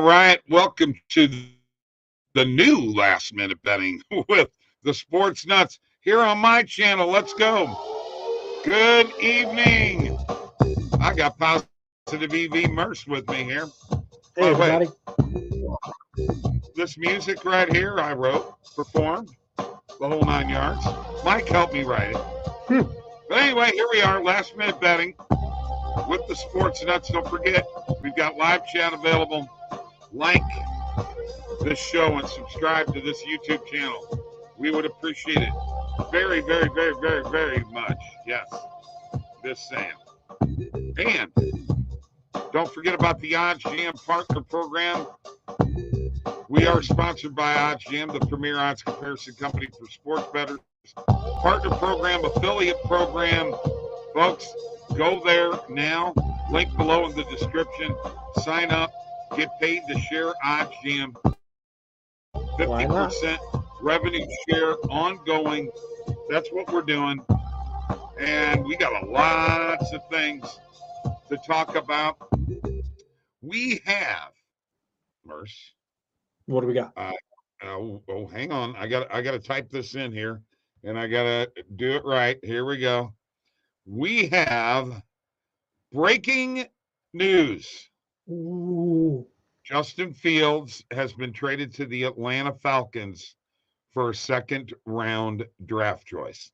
right, welcome to the new last minute betting with the Sports Nuts here on my channel. Let's go. Good evening. I got Positive EV Merce with me here. Hey, everybody. This music right here I wrote, performed, the whole 9 yards. Mike helped me write it. But anyway, here we are, last minute betting with the Sports Nuts. Don't forget, we've got live chat available. Like this show and subscribe to this YouTube channel. We would appreciate it very, very, very, very, very much. Yes, this Sam. And don't forget about the OddsJam Partner Program. We are sponsored by OddsJam, the premier odds comparison company for sports bettors. Partner Program, Affiliate Program. Folks, go there now. Link below in the description. Sign up. Get paid to share OddsJam. 50% revenue share ongoing. That's what we're doing. And we got lots of things to talk about. We have, Merce. What do we got? Hang on. I got to type this in here, and I got to do it right. Here we go. We have breaking news. Ooh. Justin Fields has been traded to the Atlanta Falcons for a second-round draft choice.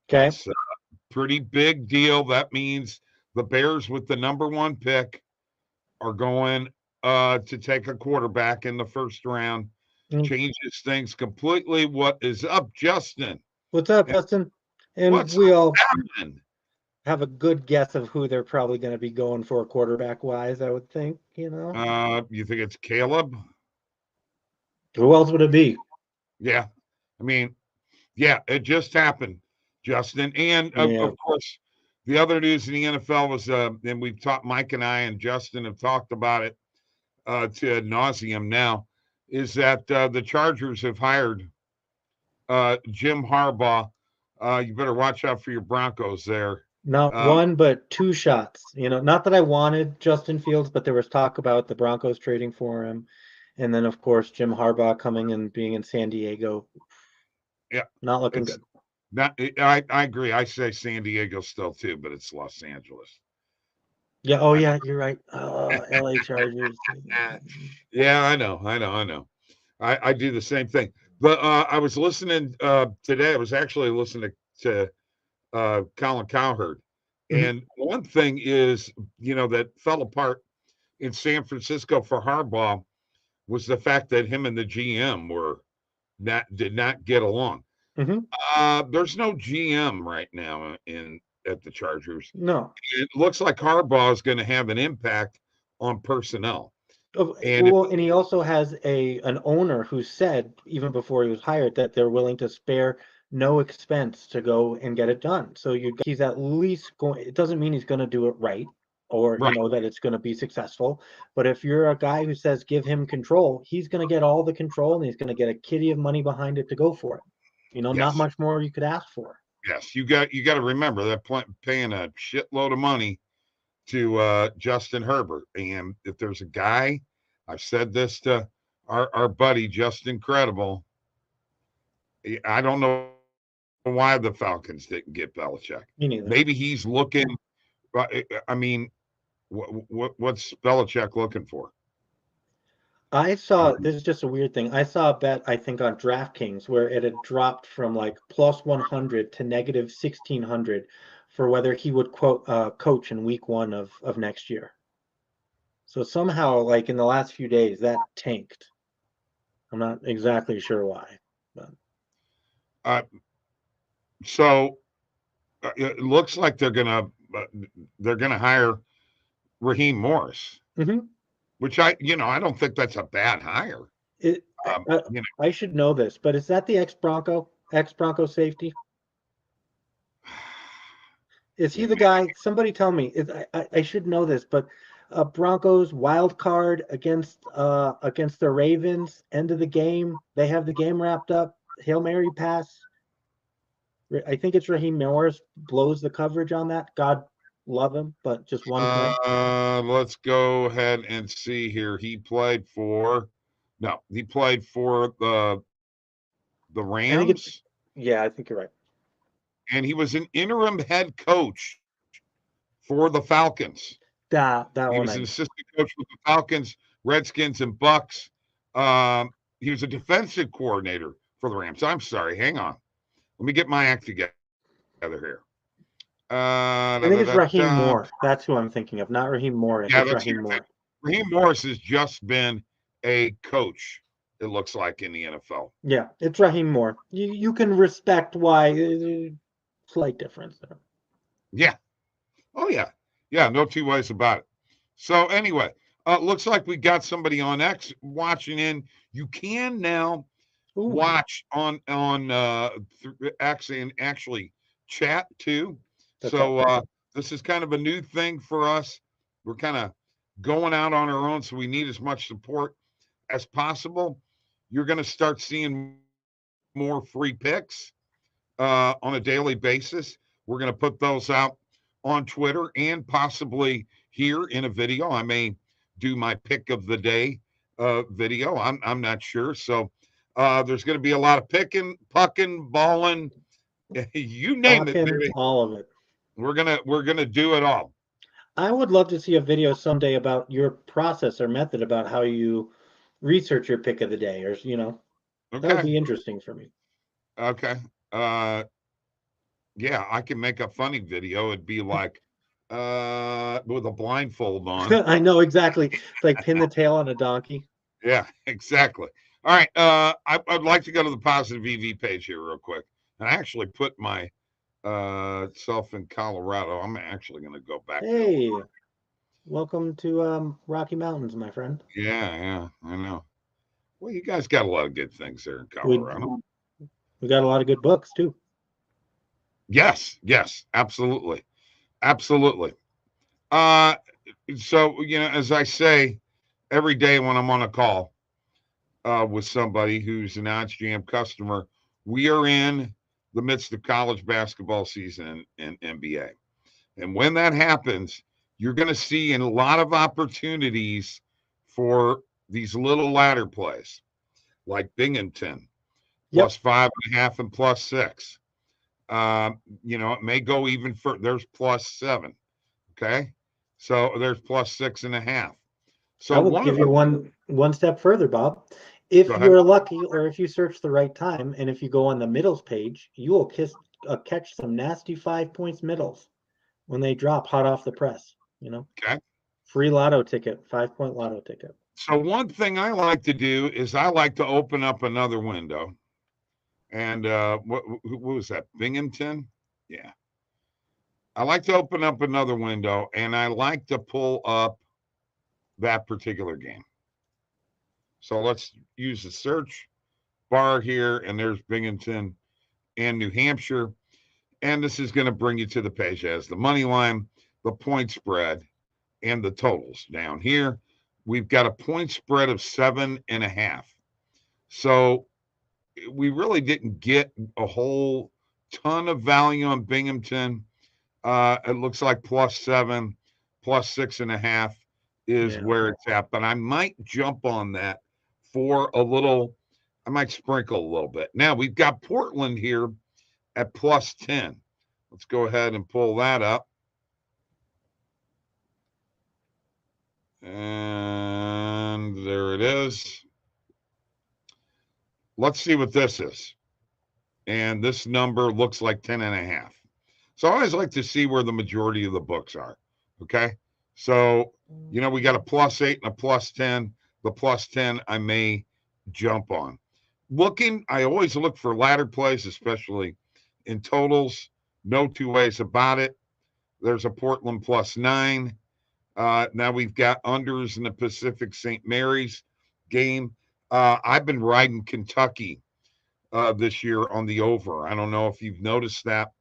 Okay. That's a pretty big deal. That means the Bears with the number 1 pick are going to take a quarterback in the first round. Changes things completely. What is up, Justin? What's up, Justin? And we all have a good guess of who they're probably going to be going for quarterback-wise, I would think, you know? You think it's Caleb? Who else would it be? Yeah. I mean, yeah, it just happened, Justin. And, of course, the other news in the NFL was, and we've talked, Mike and I and Justin have talked about it to ad nauseum now, is that the Chargers have hired Jim Harbaugh. You better watch out for your Broncos there. Not one, but 2 shots. You know, not that I wanted Justin Fields, but there was talk about the Broncos trading for him. And then, of course, Jim Harbaugh coming and being in San Diego. Yeah. Not looking good. I agree. I say San Diego still, too, but it's Los Angeles. Yeah. Oh, yeah, you're right. LA Chargers. Yeah, I know. I do the same thing. But I was listening today. I was actually listening to Colin Cowherd. And one thing is, you know, that fell apart in San Francisco for Harbaugh was the fact that him and the GM did not get along. There's no GM right now at the Chargers. No. It looks like Harbaugh is going to have an impact on personnel. And he also has an owner who said, even before he was hired, that they're willing to spare no expense to go and get it done. So he's at least going. It doesn't mean he's going to do it right, or you know that it's going to be successful. But if you're a guy who says give him control, he's going to get all the control, and he's going to get a kitty of money behind it to go for it. You know, not much more you could ask for. Yes, you got to remember they're paying a shitload of money to Justin Herbert, and if there's a guy, I've said this to our buddy Justin Credible. I don't know why the Falcons didn't get Belichick. Maybe he's looking. I mean, what's Belichick looking for? I saw, this is just a weird thing. I saw a bet, I think, on DraftKings where it had dropped from like plus 100 to negative 1,600 for whether he would coach in week 1 of next year. So somehow, like in the last few days, that tanked. I'm not exactly sure why. But. So it looks like they're gonna hire Raheem Morris, which I don't think that's a bad hire. I should know this, but is that the ex-Bronco safety? Is he the guy? Somebody tell me. I should know this, but Broncos wild card against the Ravens, end of the game. They have the game wrapped up. Hail Mary pass. I think it's Raheem Morris blows the coverage on that. God love him, but just one play. Let's go ahead and see here. He played for the I think it's, Rams, yeah, I think you're right. and he was an interim head coach for the Falcons. That He one was an assistant coach with the Falcons, Redskins, and Bucks. He was a defensive coordinator for the Rams. I'm sorry. Hang on. Let me get my act together here. I think it's Raheem Moore. That's who I'm thinking of. Not Raheem Morris. Yeah, It's Raheem Moore. Raheem Morris has just been a coach, it looks like, in the NFL. Yeah, it's Raheem Moore. You can respect why. Slight difference there. Yeah. Oh, yeah. Yeah, no two ways about it. So anyway, looks like we got somebody on X watching in. You can now watch on X and actually chat too. That's so awesome. this is kind of a new thing for us. We're kind of going out on our own, so we need as much support as possible. You're going to start seeing more free picks on a daily basis. We're going to put those out on Twitter and possibly here in a video. I may do my pick of the day video. I'm not sure. So there's going to be a lot of picking, pucking, balling, you name it, baby. All of it. We're gonna do it all. I would love to see a video someday about your process or method about how you research your pick of the day, or that would be interesting for me. Okay. Yeah, I can make a funny video. It'd be like with a blindfold on. I know exactly. It's like pin the tail on a donkey. Yeah, exactly. All right. I'd like to go to the positive EV page here real quick. And I actually put my self in Colorado. I'm actually going to go back. Hey, welcome to Rocky Mountains, my friend. Yeah, I know. Well, you guys got a lot of good things there in Colorado. We got a lot of good books too. Yes, absolutely. So, as I say every day when I'm on a call with somebody who's an OddsJam customer, we are in the midst of college basketball season and NBA. And when that happens, you're going to see a lot of opportunities for these little ladder plays like Binghamton, plus 5.5 and plus 6. It may go even further. There's plus 7. Okay. So there's plus 6.5. So I will give you one step further, Bob. If you're lucky, or if you search the right time, and if you go on the middles page, you will catch some nasty 5 points middles when they drop hot off the press. Okay. Free lotto ticket, 5-point lotto ticket. So one thing I like to do is I like to open up another window. And what was that? Binghamton? Yeah. I like to open up another window, and I like to pull up that particular game. So let's use the search bar here, and there's Binghamton and New Hampshire. And this is going to bring you to the page as the money line, the point spread, and the totals. Down here, we've got a point spread of 7.5. So we really didn't get a whole ton of value on Binghamton. It looks like plus 7, plus 6.5 is where it's at. But I might jump on that for a little. I might sprinkle a little bit. Now we've got Portland here at plus 10. Let's go ahead and pull that up. And there it is. Let's see what this is. And this number looks like 10.5. So I always like to see where the majority of the books are. Okay. So, we got a plus 8 and a plus 10. The plus 10 I may jump on. I always look for ladder plays, especially in totals. No two ways about it. There's a Portland plus 9. Now we've got unders in the Pacific St. Mary's game. I've been riding Kentucky this year on the over. I don't know if you've noticed that,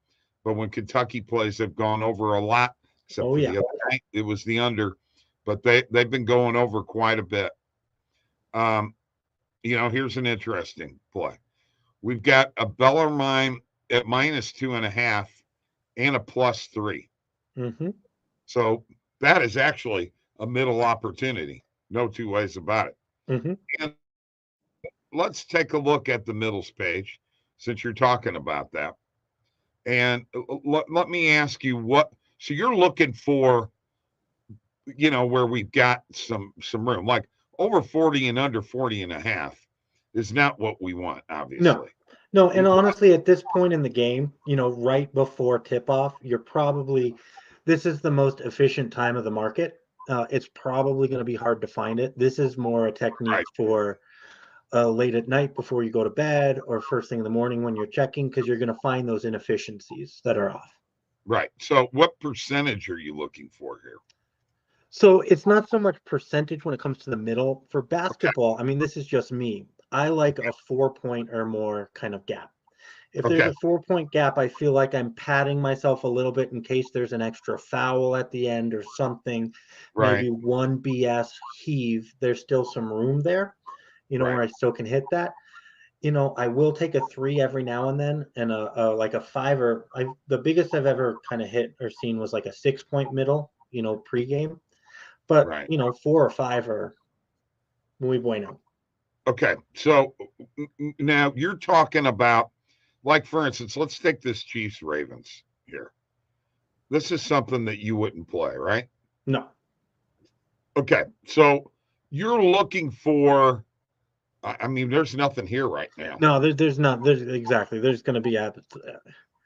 but when Kentucky plays, they've gone over a lot. Except for the other night, it was the under, but they've been going over quite a bit. Here's an interesting play. We've got a Bellarmine at minus 2.5 and a plus 3. Mm-hmm. So that is actually a middle opportunity. No two ways about it. Mm-hmm. And let's take a look at the middles page since you're talking about that. And let me ask you so you're looking for, where we've got some room, like over 40 and under 40 and a half is not what we want, obviously. No, and honestly, at this point in the game, right before tip-off, this is the most efficient time of the market. It's probably going to be hard to find it. This is more a technique Right. for late at night before you go to bed or first thing in the morning when you're checking, because you're going to find those inefficiencies that are off. Right. So what percentage are you looking for here? So it's not so much percentage when it comes to the middle. For basketball, I mean, this is just me. I like a 4-point or more kind of gap. If there's a 4-point gap, I feel like I'm patting myself a little bit in case there's an extra foul at the end or something. Right. Maybe one BS heave. There's still some room there, where I still can hit that. I will take a 3 every now and then, and like a 5 the biggest I've ever kind of hit or seen was like a 6-point middle, pregame. But Right. 4 or 5 are muy bueno. Okay, so now you're talking about, like, for instance, let's take this Chiefs Ravens here. This is something that you wouldn't play, right? No. Okay, so you're looking for. I mean, there's nothing here right now. No, there's not. There's exactly. There's going to be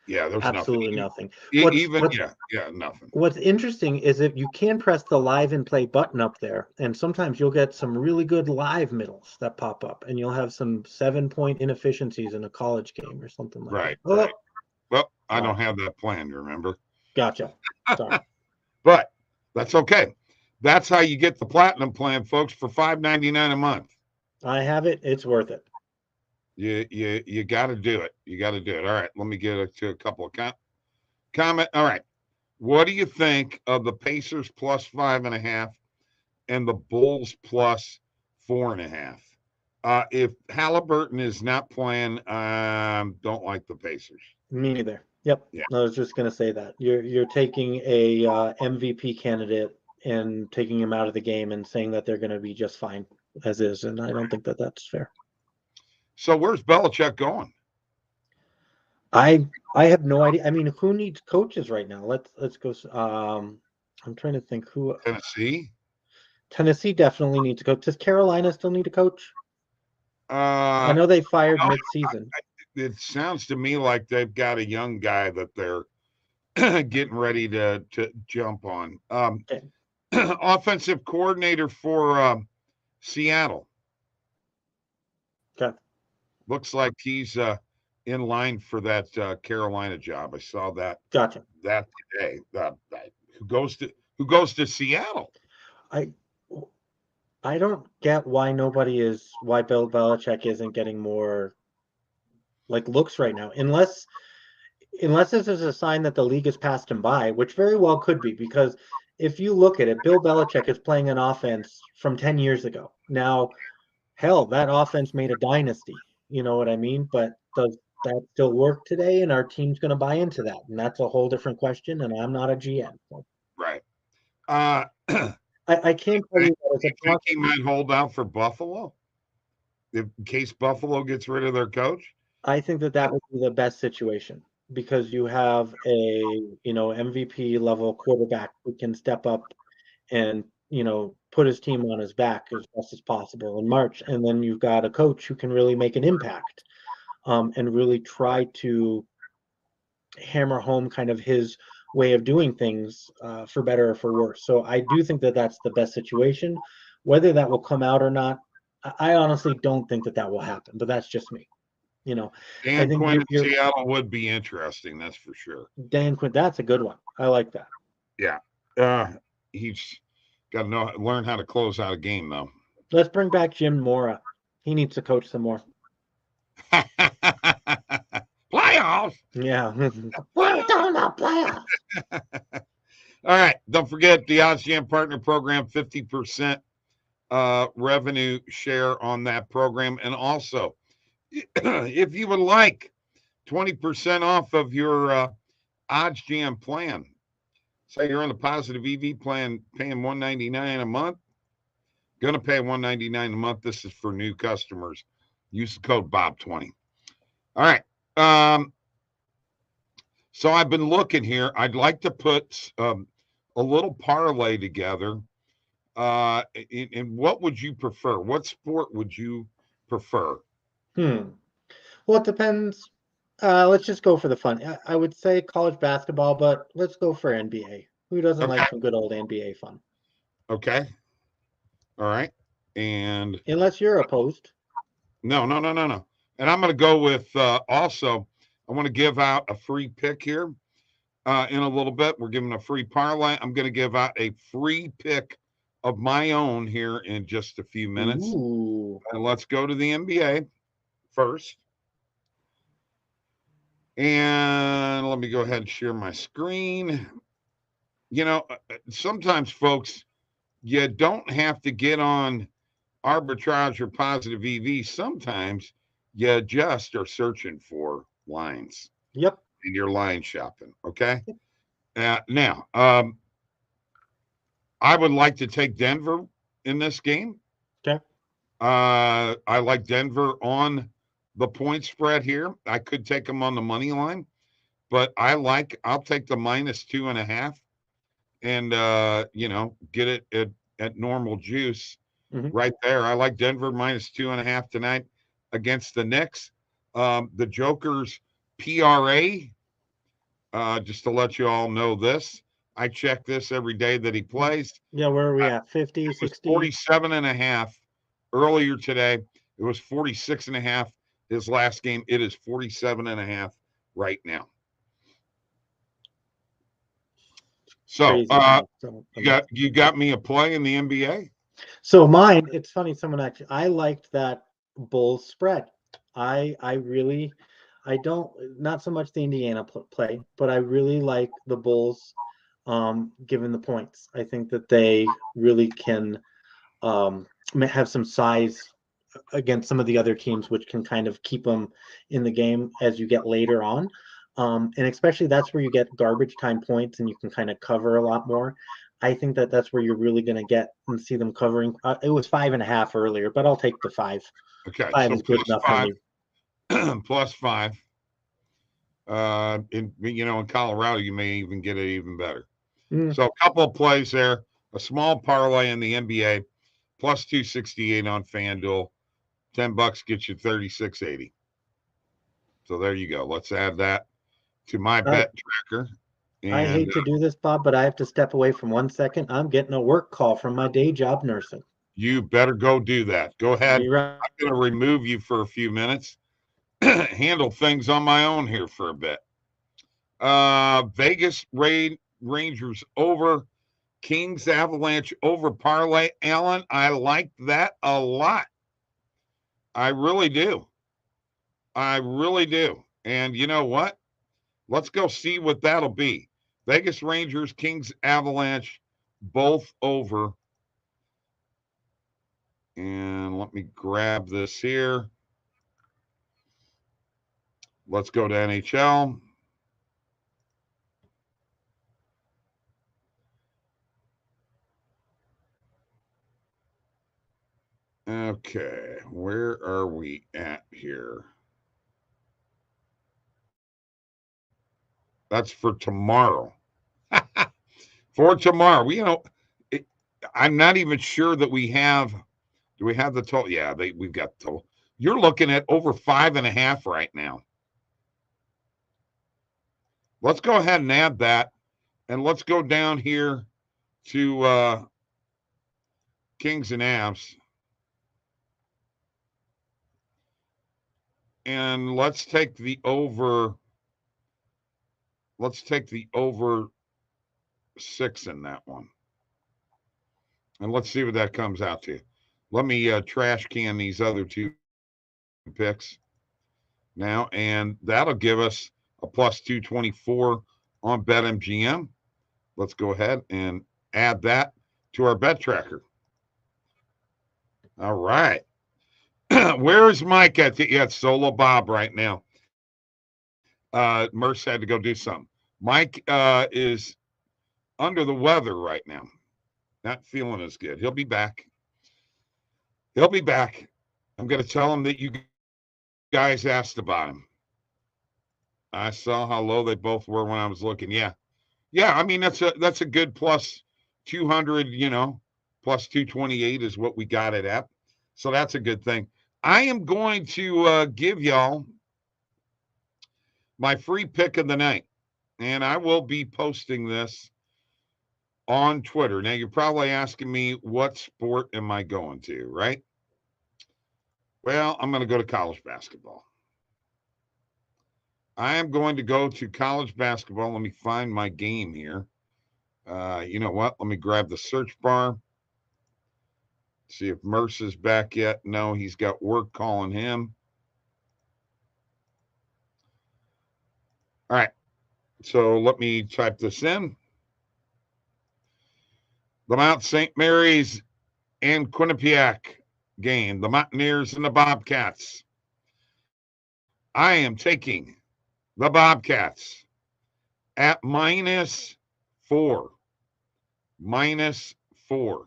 there's absolutely nothing. Nothing. What's interesting is if you can press the live and play button up there, and sometimes you'll get some really good live middles that pop up, and you'll have some 7-point inefficiencies in a college game or something like that. Oh, right. Well, I don't have that plan, remember? Gotcha. Sorry. But that's okay. That's how you get the platinum plan, folks, for $5.99 a month. I have it. It's worth it. You got to do it. You got to do it. All right. Let me get to a couple of comment. All right. What do you think of the Pacers plus 5.5 and the Bulls plus 4.5? If Halliburton is not playing, don't like the Pacers. Me neither. Yep. Yeah. I was just going to say that you're taking a MVP candidate and taking him out of the game and saying that they're going to be just fine as is, and I don't think that that's fair. So where's Belichick going? I have no idea. I mean, who needs coaches right now? Let's go. I'm trying to think who. Tennessee. Tennessee definitely needs a coach. Does Carolina still need a coach? I know they fired mid-season. It sounds to me like they've got a young guy that they're getting ready to jump on. Okay. Offensive coordinator for Seattle. Okay. Looks like he's in line for that Carolina job. I saw that. Gotcha. That today. Who goes to Seattle? I don't get why Bill Belichick isn't getting more looks right now, unless this is a sign that the league has passed him by, which very well could be, because if you look at it, Bill Belichick is playing an offense from 10 years ago. Now, hell, that offense made a dynasty. You know what I mean? But does that still work today? And our team's going to buy into that. And that's a whole different question. And I'm not a GM. So. Right. I can't tell you that you think he might hold out for Buffalo in case Buffalo gets rid of their coach? I think that would be the best situation, because you have a MVP level quarterback who can step up and put his team on his back as best as possible in March, and then you've got a coach who can really make an impact and really try to hammer home kind of his way of doing things for better or for worse. So I do think that that's the best situation. Whether that will come out or not, I honestly don't think that will happen, but that's just me. Dan Quinn in Seattle would be interesting, that's for sure. Dan Quinn, that's a good one. I like that. Yeah. He's got to learn how to close out a game, though. Let's bring back Jim Mora. He needs to coach some more. Playoffs. Yeah. We're talking about playoffs. All right. Don't forget the OddsJam Partner Program, 50% revenue share on that program. And also, if you would like 20% off of your OddsJam plan, Say you're on the positive EV plan, paying $199 a month. Going to pay $199 a month. This is for new customers. Use the code Bob20. All right. So I've been looking here. I'd like to put a little parlay together. And what would you prefer? What sport would you prefer? Well, it depends. Let's just go for the fun. I would say college basketball, but let's go for NBA. Who doesn't like some good old NBA fun? Okay. All right. And unless you're opposed. No. And I'm going to go with also, I want to give out a free pick here in a little bit. We're giving a free parlay. I'm going to give out a free pick of my own here in just a few minutes. Ooh. And let's go to the NBA first. And let me go ahead and share my screen. You know, sometimes, folks, you don't have to get on arbitrage or positive EV. Sometimes you just are searching for lines. Yep. And you're line shopping. Okay. Now, I would like to take Denver in this game. Okay. I like Denver on the point spread here. I could take them on the money line, but I'll take the -2.5 and, get it at normal juice right there. I like Denver -2.5 tonight against the Knicks. The Joker's PRA, just to let you all know this, I check this every day that he plays. Yeah, where are we at? 50, 60? 47.5 earlier today. It was 46.5 his last game. It is 47.5 right now. So you got me a play in the NBA? So mine, it's funny, I liked that Bulls spread. I don't, not so much the Indiana play, but I really like the Bulls given the points. I think that they really can have some size against some of the other teams, which can kind of keep them in the game as you get later on. And especially that's where you get garbage time points and you can kind of cover a lot more. I think that that's where you're really going to get and see them covering. It was 5.5 earlier, but I'll take the 5. Okay. 5 is good enough for me. +5. In Colorado, you may even get it even better. So a couple of plays there, a small parlay in the NBA, +268 on FanDuel, $10 gets you 36.80. So there you go. Let's add that to my bet tracker. And, I hate to do this, Bob, but I have to step away for 1 second. I'm getting a work call from my day job nursing. You better go do that. Go ahead. I'm going to remove you for a few minutes. Handle things on my own here for a bit. Vegas Rangers over, Kings Avalanche over parlay. Alan, I like that a lot. I really do. And you know what? Let's go see what that'll be. Vegas Rangers, Kings Avalanche, both over. And let me grab this here. Let's go to NHL. Okay, where are we at here? That's for tomorrow. For tomorrow. I'm not even sure that we have. Do we have the total? Yeah, we've got the total. You're looking at over 5.5 right now. Let's go ahead and add that. And let's go down here to Kings and Avs. And let's take the over. Let's take the over 6 in that one. And let's see what that comes out to. Let me trash can these other 2 picks now. And that'll give us a +224 on BetMGM. Let's go ahead and add that to our bet tracker. All right. Where is Mike at? It's solo Bob right now. Merce had to go do something. Mike is under the weather right now. Not feeling as good. He'll be back. He'll be back. I'm going to tell him that you guys asked about him. I saw how low they both were when I was looking. Yeah. I mean, that's a good plus 200, plus 228 is what we got it at. So that's a good thing. I am going to give y'all my free pick of the night, and I will be posting this on Twitter. Now, you're probably asking me, what sport am I going to, right? Well, I'm going to go to college basketball. I am going to go to college basketball. Let me find my game here. You know what? Let me grab the search bar. See if Merce is back yet. No, he's got work calling him. All right. So let me type this in. The Mount St. Mary's and Quinnipiac game. The Mountaineers and the Bobcats. I am taking the Bobcats at -4. -4.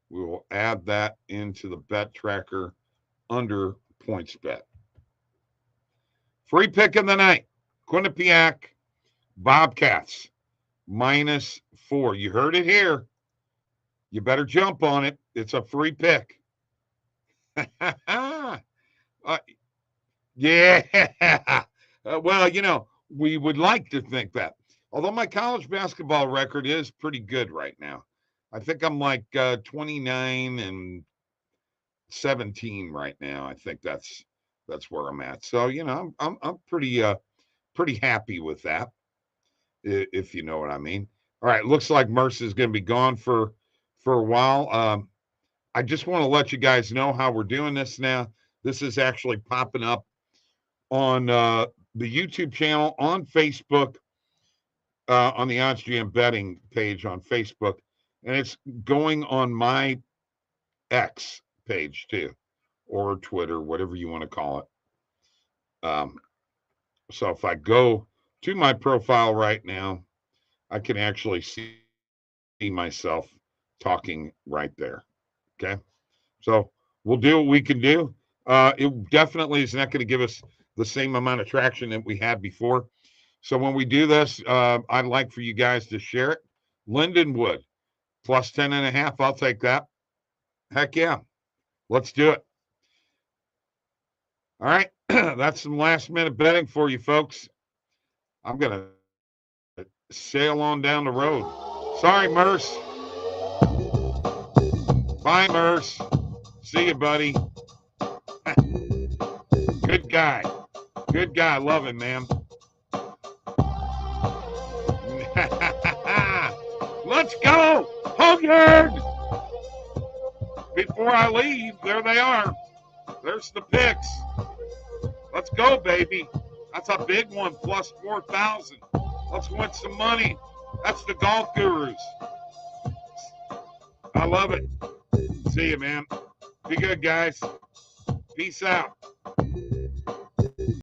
We will add that into the bet tracker under PointsBet. Free pick of the night. Quinnipiac Bobcats -4. You heard it here. You better jump on it. It's a free pick. Yeah. Well, we would like to think that. Although my college basketball record is pretty good right now. I think I'm like 29-17 right now. I think that's where I'm at. So, I'm pretty happy with that, if you know what I mean. All right, looks like Merce is going to be gone for a while. I just want to let you guys know how we're doing this now. This is actually popping up on the YouTube channel, on Facebook, on the OddsJam betting page on Facebook, and it's going on my X page too, or Twitter, whatever you want to call it. So if I go to my profile right now, I can actually see myself talking right there. Okay. So we'll do what we can do. It definitely is not going to give us the same amount of traction that we had before. So when we do this, I'd like for you guys to share it. Lindenwood, plus 10.5. I'll take that. Heck yeah. Let's do it. All right. That's some last minute betting for you folks. I'm going to sail on down the road. Sorry, Merce. Bye, Merce. See you, buddy. Good guy. Good guy. Love him, man. Let's go. Hogan. Before I leave, there they are. There's the picks. Let's go, baby. That's a big one, plus 4,000. Let's win some money. That's the Golf Gurus. I love it. See you, man. Be good, guys. Peace out.